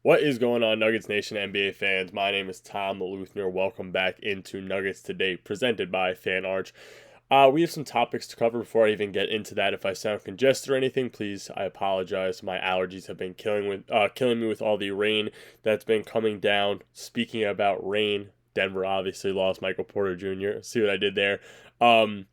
What is going on, Nuggets Nation NBA fans? My name is Tom Leuthner. Welcome back into Nuggets Today, presented by FanArch. We have some topics to cover before I even get into that. If I sound congested or anything, please, I apologize. My allergies have been killing me with all the rain that's been coming down. Speaking about rain, Denver obviously lost Michael Porter Jr. See what I did there? Um,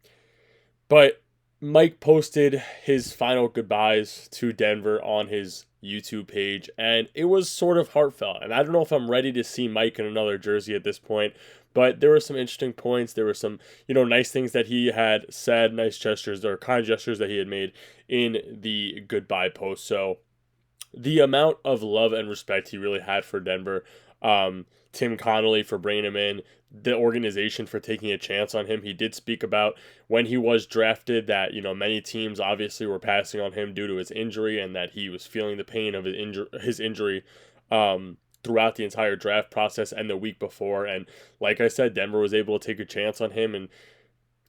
but Mike posted his final goodbyes to Denver on his YouTube page, and it was sort of heartfelt. And I don't know if I'm ready to see Mike in another jersey at this point, but there were some interesting points. There were some, nice things that he had said, nice gestures or kind gestures that he had made in the goodbye post. So the amount of love and respect he really had for Denver, Tim Connolly for bringing him in, the organization for taking a chance on him. He did speak about when he was drafted that, many teams obviously were passing on him due to his injury and that he was feeling the pain of his injury throughout the entire draft process and the week before. And like I said, Denver was able to take a chance on him, and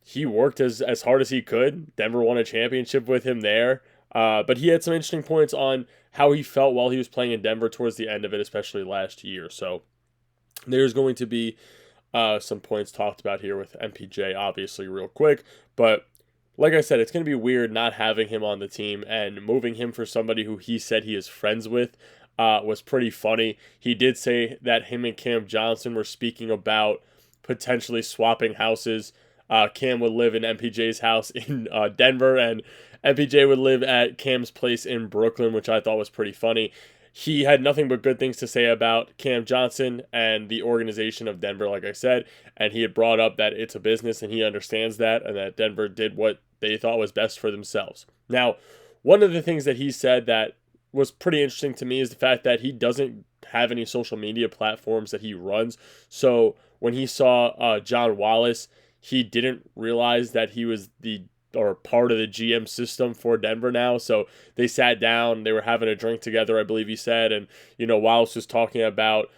he worked as hard as he could. Denver won a championship with him there. But he had some interesting points on how he felt while he was playing in Denver towards the end of it, especially last year. So there's going to be some points talked about here with MPJ, obviously, real quick. But like I said, it's going to be weird not having him on the team, and moving him for somebody who he said he is friends with was pretty funny. He did say that him and Cam Johnson were speaking about potentially swapping houses. Cam would live in MPJ's house in Denver, and MPJ would live at Cam's place in Brooklyn, which I thought was pretty funny. He had nothing but good things to say about Cam Johnson and the organization of Denver, like I said, and he had brought up that it's a business and he understands that, and that Denver did what they thought was best for themselves. Now, one of the things that he said that was pretty interesting to me is the fact that he doesn't have any social media platforms that he runs. So when he saw John Wallace, he didn't realize that he was part of the GM system for Denver now. So they sat down, they were having a drink together, I believe he said. And, Wallace was talking about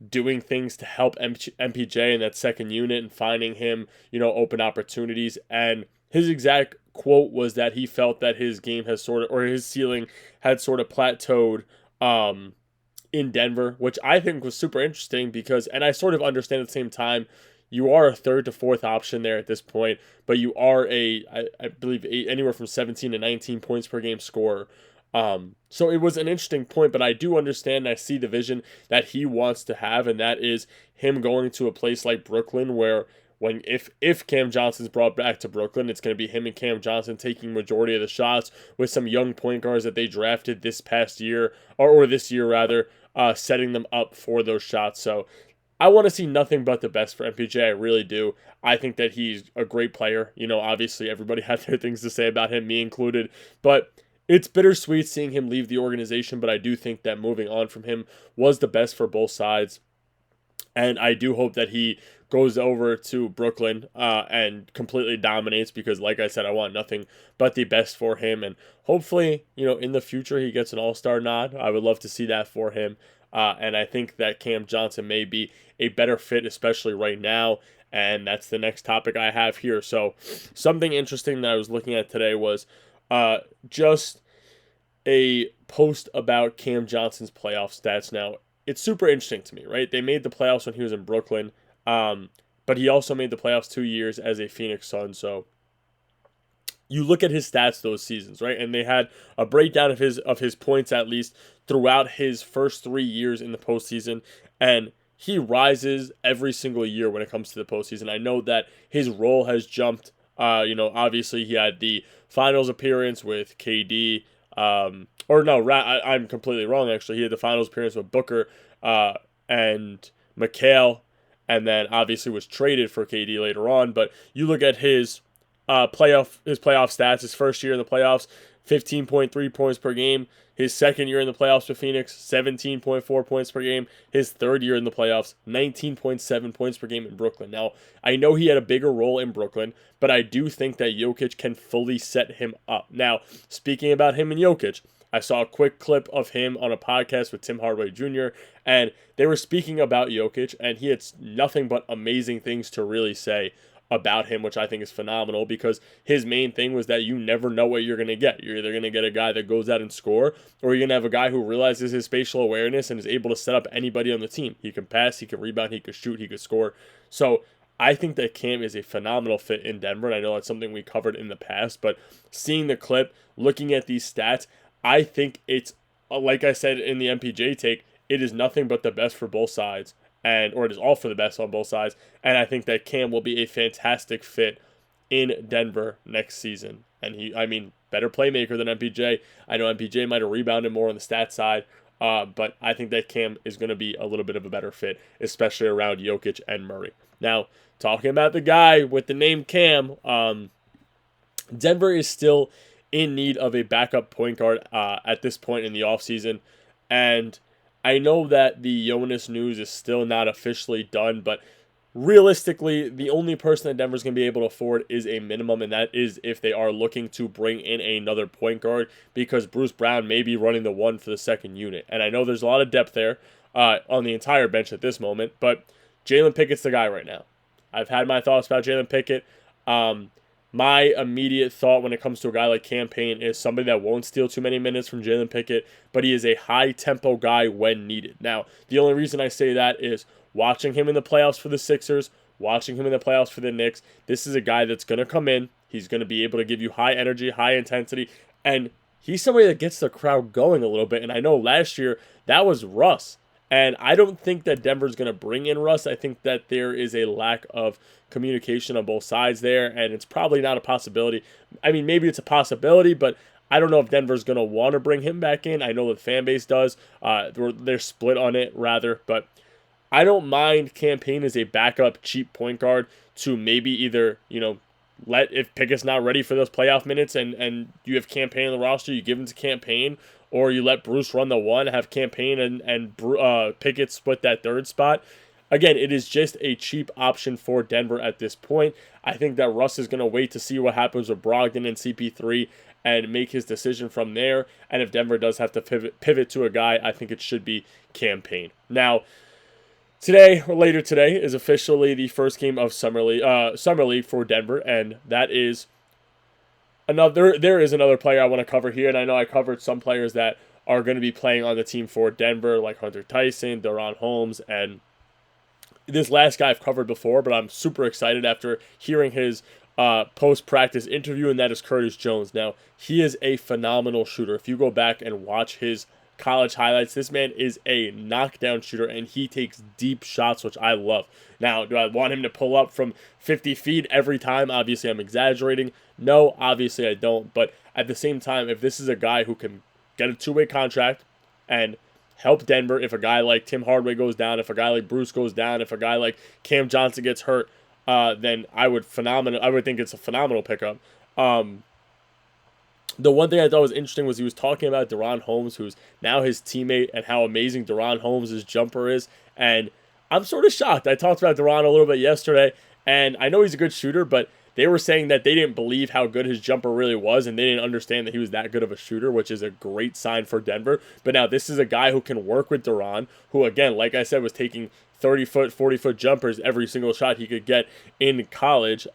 doing things to help MPJ in that second unit and finding him, open opportunities. And his exact quote was that he felt that his game has his ceiling had sort of plateaued in Denver, which I think was super interesting because, and I sort of understand at the same time, you are a third to fourth option there at this point, but you are I believe, anywhere from 17 to 19 points per game scorer. So it was an interesting point, but I do understand, I see the vision that he wants to have, and that is him going to a place like Brooklyn where if Cam Johnson's brought back to Brooklyn, it's going to be him and Cam Johnson taking majority of the shots with some young point guards that they drafted this past year, or this year rather, setting them up for those shots. So I want to see nothing but the best for MPJ. I really do. I think that he's a great player. Obviously everybody had their things to say about him, me included. But it's bittersweet seeing him leave the organization, but I do think that moving on from him was the best for both sides. And I do hope that he goes over to Brooklyn and completely dominates because, like I said, I want nothing but the best for him. And hopefully, in the future, he gets an all-star nod. I would love to see that for him. And I think that Cam Johnson may be a better fit, especially right now. And that's the next topic I have here. So something interesting that I was looking at today was just a post about Cam Johnson's playoff stats. Now, it's super interesting to me, right? They made the playoffs when he was in Brooklyn, but he also made the playoffs 2 years as a Phoenix Sun. So you look at his stats those seasons, right? And they had a breakdown of his points at least throughout his first 3 years in the postseason, and he rises every single year when it comes to the postseason. I know that his role has jumped. Obviously he had the finals appearance with KD. I'm completely wrong, actually. He had the finals appearance with Booker and McHale, and then obviously was traded for KD later on. But you look at his playoff stats, his first year in the playoffs, 15.3 points per game. His second year in the playoffs with Phoenix, 17.4 points per game. His third year in the playoffs, 19.7 points per game in Brooklyn. Now, I know he had a bigger role in Brooklyn, but I do think that Jokic can fully set him up. Now, speaking about him and Jokic, I saw a quick clip of him on a podcast with Tim Hardaway Jr., and they were speaking about Jokic, and he had nothing but amazing things to really say about him, which I think is phenomenal, because his main thing was that you never know what you're going to get. You're either going to get a guy that goes out and score, or you're going to have a guy who realizes his spatial awareness and is able to set up anybody on the team. He can pass, he can rebound, he can shoot, he can score. So I think that Cam is a phenomenal fit in Denver, and I know that's something we covered in the past, but seeing the clip, looking at these stats, I think it's, like I said in the MPJ take, it is nothing but the best for both sides. Or it is all for the best on both sides. And I think that Cam will be a fantastic fit in Denver next season. And better playmaker than MPJ. I know MPJ might have rebounded more on the stat side, but I think that Cam is going to be a little bit of a better fit, especially around Jokic and Murray. Now, talking about the guy with the name Cam, Denver is still in need of a backup point guard at this point in the offseason. And I know that the Jonas news is still not officially done, but realistically, the only person that Denver's going to be able to afford is a minimum, and that is if they are looking to bring in another point guard, because Bruce Brown may be running the one for the second unit. And I know there's a lot of depth there on the entire bench at this moment, but Jalen Pickett's the guy right now. I've had my thoughts about Jalen Pickett. My immediate thought when it comes to a guy like Cam Payne is somebody that won't steal too many minutes from Jalen Pickett, but he is a high-tempo guy when needed. Now, the only reason I say that is watching him in the playoffs for the Sixers, watching him in the playoffs for the Knicks. This is a guy that's going to come in. He's going to be able to give you high energy, high intensity, and he's somebody that gets the crowd going a little bit. And I know last year that was Russ. And I don't think that Denver's going to bring in Russ. I think that there is a lack of communication on both sides there, and it's probably not a possibility. I mean, maybe it's a possibility, but I don't know if Denver's going to want to bring him back in. I know the fan base does. They're split on it, rather. But I don't mind Cam Payne as a backup cheap point guard to maybe either, if Pickett's not ready for those playoff minutes and you have Cam Payne on the roster, you give him to Cam Payne, or you let Bruce run the one, have Cam Payne and Pickett split that third spot. Again, it is just a cheap option for Denver at this point. I think that Russ is going to wait to see what happens with Brogdon and CP3 and make his decision from there. And if Denver does have to pivot to a guy, I think it should be Cam Payne. Now, today, or later today, is officially the first game of Summer League for Denver, and that is there is another player I want to cover here, and I know I covered some players that are going to be playing on the team for Denver, like Hunter Tyson, Deron Holmes, and this last guy I've covered before, but I'm super excited after hearing his post-practice interview, and that is Curtis Jones. Now, he is a phenomenal shooter. If you go back and watch his college highlights, this man is a knockdown shooter, and he takes deep shots, which I love. Now, do I want him to pull up from 50 feet every time? Obviously, I'm exaggerating. No, obviously I don't. But at the same time, if this is a guy who can get a two-way contract and help Denver, if a guy like Tim Hardaway goes down, if a guy like Bruce goes down, if a guy like Cam Johnson gets hurt, then I would think it's a phenomenal pickup. The one thing I thought was interesting was he was talking about Deron Holmes, who's now his teammate, and how amazing Deron Holmes' jumper is. And I'm sort of shocked. I talked about Deron a little bit yesterday, and I know he's a good shooter, but they were saying that they didn't believe how good his jumper really was, and they didn't understand that he was that good of a shooter, which is a great sign for Denver. But now this is a guy who can work with Deron, who, again, like I said, was taking 30-foot, 40-foot jumpers every single shot he could get in college.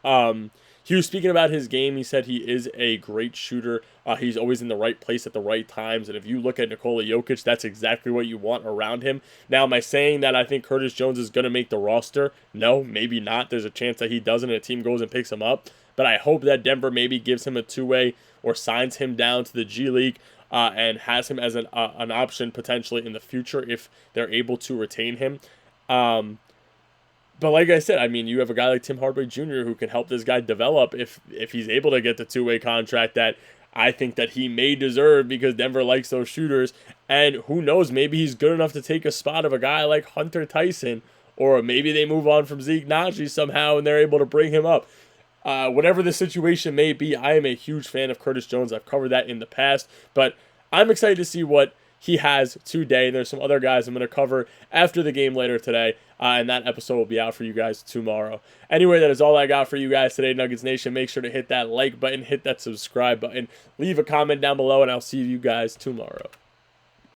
He was speaking about his game. He said he is a great shooter. He's always in the right place at the right times. And if you look at Nikola Jokic, that's exactly what you want around him. Now, am I saying that I think Curtis Jones is going to make the roster? No, maybe not. There's a chance that he doesn't and a team goes and picks him up. But I hope that Denver maybe gives him a two-way or signs him down to the G League and has him as an option potentially in the future if they're able to retain him. But like I said, I mean, you have a guy like Tim Hardaway Jr. who can help this guy develop if he's able to get the two-way contract that I think that he may deserve, because Denver likes those shooters. And who knows, maybe he's good enough to take a spot of a guy like Hunter Tyson, or maybe they move on from Zeke Naji somehow and they're able to bring him up. Whatever the situation may be, I am a huge fan of Curtis Jones. I've covered that in the past, but I'm excited to see what he has today. There's some other guys I'm going to cover after the game later today, and that episode will be out for you guys tomorrow. Anyway, that is all I got for you guys today, Nuggets Nation. Make sure to hit that like button, hit that subscribe button, leave a comment down below, and I'll see you guys tomorrow.